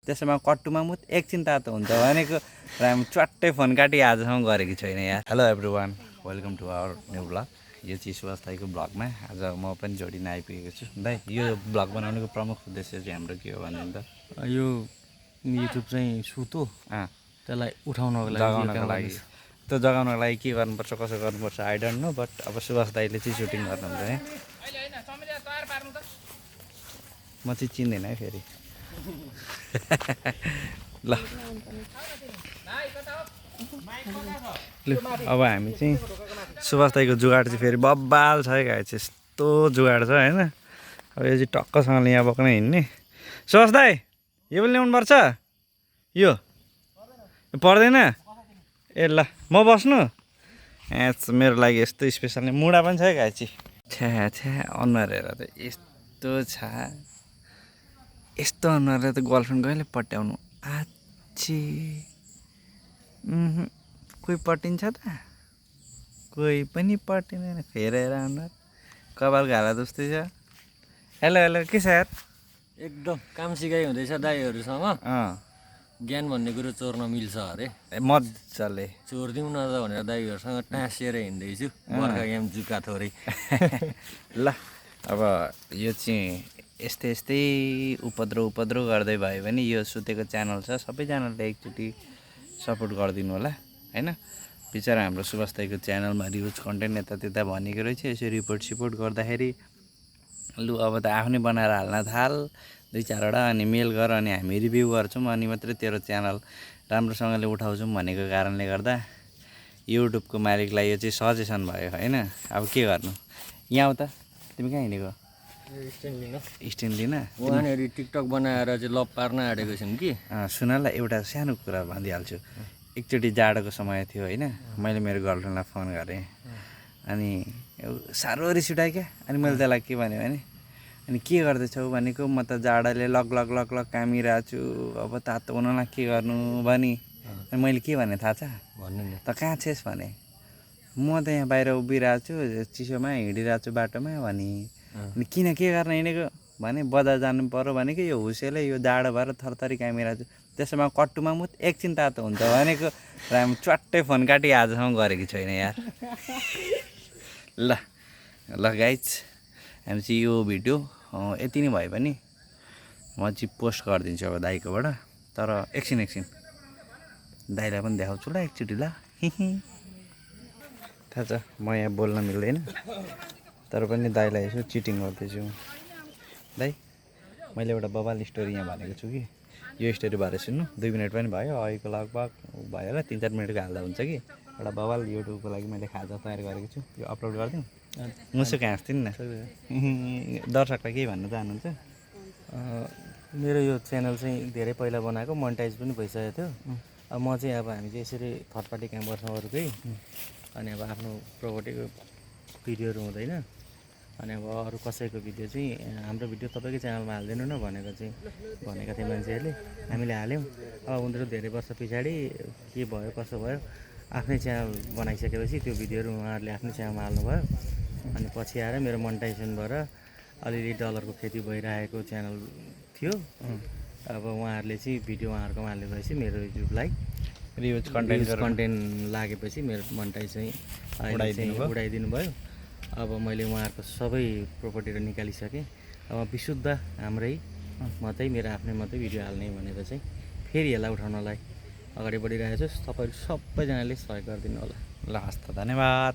त्यसैमा कट्टुमा मुत एकछिन तातो हुन्छ भनेको र हामी च्वाट्टै फोन काटी आजसम्म गरेको छैन यार। Hello everyone, welcome to our new blog. यो चाहिँ सुवास दाईको ब्लगमा आज म पनि जोडिन आइपुगेको छु। दाई, यो ब्लग बनाउनुको प्रमुख उद्देश्य चाहिँ हाम्रो के हो भने त यो युट्युब चाहिँ सुतो त्यसलाई उठाउनको लागि त्यो जगाउनको लागि के गर्नुपर्छ कसो गर्नुपर्छ आई डोन्ट नो, बट अब सुवास दाईले चाहिँ सुटिङ गर्नुहुन्छ है। म चाहिँ चिन्दैन है फेरि। ल अब हामी चाहिँ सुवास दाईको जुगाड चाहिँ फेरि बब्बाल छ है गाई चाहिँ, यस्तो जुगाड छ होइन। अब यो चाहिँ टक्कसँगले यहाँ बोक्न हिँड्ने। सुवास दाई, यो पनि ल्याउनुपर्छ, यो पर्दैन ए। ल म बस्नु मेरो लागि यस्तो स्पेसल मुढा पनि छ है गाई चाहिँ। छ्या छ्या अनुहार हेर त यस्तो छ, यस्तो अनुहारले त गर्लफ्रेन्ड कहिले पट्याउनु आछि। कोही पटिन्छ त, कोही पनि पटिँदैन। फेरेर अनुहार कपाल घाला जस्तै छ। हेलो हेलो, के छ यार? एकदम काम सिकाइ हुँदैछ दाईहरूसँग। ज्ञान भन्ने कुरो चोर्न मिल्छ अरे, मजाले चोर्दिउँ न त भनेर दाईहरूसँग टाँसिएर हिँड्दैछु। बर्खा याम जुका थोरै। ल अब यो चाहिँ यस्तै यस्तै उपद्रो गर्दै भयो भने यो सुतेको च्यानल छ, सबैजनाले एकचोटि सपोर्ट गरिदिनु होला होइन। बिचरा हाम्रो सुवास दाईको च्यानलमा रिभ्युज कन्टेन्ट यतात्यता भनेको रहेछ। यसो रिपोर्ट गर्दाखेरि लु अब त आफ्नै बनाएर हाल्न थाल 2-4वटा, अनि मेल गर, अनि हामी रिभ्यू गर्छौँ, अनि मात्रै तेरो च्यानल राम्रोसँगले उठाउँछौँ भनेको कारणले गर्दा युट्युबको मालिकलाई यो चाहिँ सजेसन भयो होइन। अब के गर्नु, यहाँ आऊ त, तिमी कहाँ हिँडेको? स्ट्यान्ड लिन उहाँनिर टिकटक बनाएर चाहिँ लप पार्न आँटेको छौँ कि। सुन ल, एउटा सानो कुरा भनिदिइहाल्छु। एकचोटि जाडोको समय थियो होइन, मैले मेरो गर्लफ्रेन्डलाई फोन गरेँ, अनि साह्रो रिस उठाएँ क्या। अनि मैले त्यसलाई के भने अनि के गर्दैछौ भनेको, म त जाडाले लग कामिरहेको छु, अब तातो हुनलाई के गर्नु भने। अनि मैले के भने थाहा छ? भन्नु नि त कहाँ छेस् भने, म त यहाँ बाहिर उभिरहेको छु, चिसोमा हिँडिरहेको छु बाटोमा भने। अनि किन के गर्न हिँडेको भने, बजार जानु पर्यो भनेको, यो हुसेले यो जाडो भएर थरथरी कामिरहेको छु, त्यसैमा कट्टुमा मुत एकछिन तातो हुन्छ भनेको र हामी च्वाट्टै फोन काटी आजसम्म गरेको छैन यार। ल गाइज, हामी चाहिँ यो भिडियो यति नै भयो भने म चाहिँ पोस्ट गरिदिन्छु अब दाईकोबाट। तर एकछिन दाईलाई पनि देखाउँछु ल एकचोटि। ल थाहा छ म यहाँ बोल्न मिल्दैन, तर पनि दाईलाई यसो चिटिङ गर्दैछु। दाई, मैले एउटा बबाल स्टोरी यहाँ भनेको छु कि, यो स्टोरी भएर सुन्नु। 2 मिनट पनि भयो, अहिलेको लगभग भयो होला, 3-4 मिनटको हाल्दा हुन्छ कि। एउटा बबाल युट्युबको लागि मैले खाजा तयार गरेको छु, यो अपलोड गरिदिउँ। मुसुक हाँस्दिनु न, दर्शकलाई केही भन्न चाहनुहुन्छ? मेरो यो च्यानल चाहिँ धेरै पहिला बनाएको, मोनेटाइज पनि भइसकेको थियो। अब म चाहिँ हामी चाहिँ यसरी थर्ड पार्टी काम गर्छौँ अरूकै, अनि अब आफ्नो प्रोपर्टीको भिडियोहरू हुँदैन। अनि अब अरू कसैको भिडियो चाहिँ हाम्रो भिडियो तपाईँकै च्यानलमा हालिदिनु न भनेका थिए मान्छेहरूले। हामीले हाल्यौँ। अब उनीहरू धेरै वर्ष पछाडि के भयो कसो भयो, आफ्नै च्यानल बनाइसकेपछि त्यो भिडियोहरू उहाँहरूले आफ्नै च्यानलमा हाल्नुभयो। अनि पछि आएर मेरो मोनेटाइजेसन भएर अलिअलि डलरको खेती भइरहेको च्यानल थियो। अब उहाँहरूले चाहिँ भिडियो उहाँहरूकोमा हालेपछि मेरो युट्युबलाई रिभ्युज कन्टेन्ट लागेपछि मेरो मोनेटाइज चाहिँ उडाइदिनु भयो। अब मैले उहाँहरूको सबै प्रोपर्टीहरू निकालिसकेँ। अब विशुद्ध हाम्रै मात्रै, मेरो आफ्नै मात्रै भिडियो हाल्ने भनेर चाहिँ फेरि यसलाई उठाउनलाई अगाडि बढिरहेको छु। तपाईँहरू सबैजनाले सहयोग गरिदिनु होला। ल हस् त, धन्यवाद।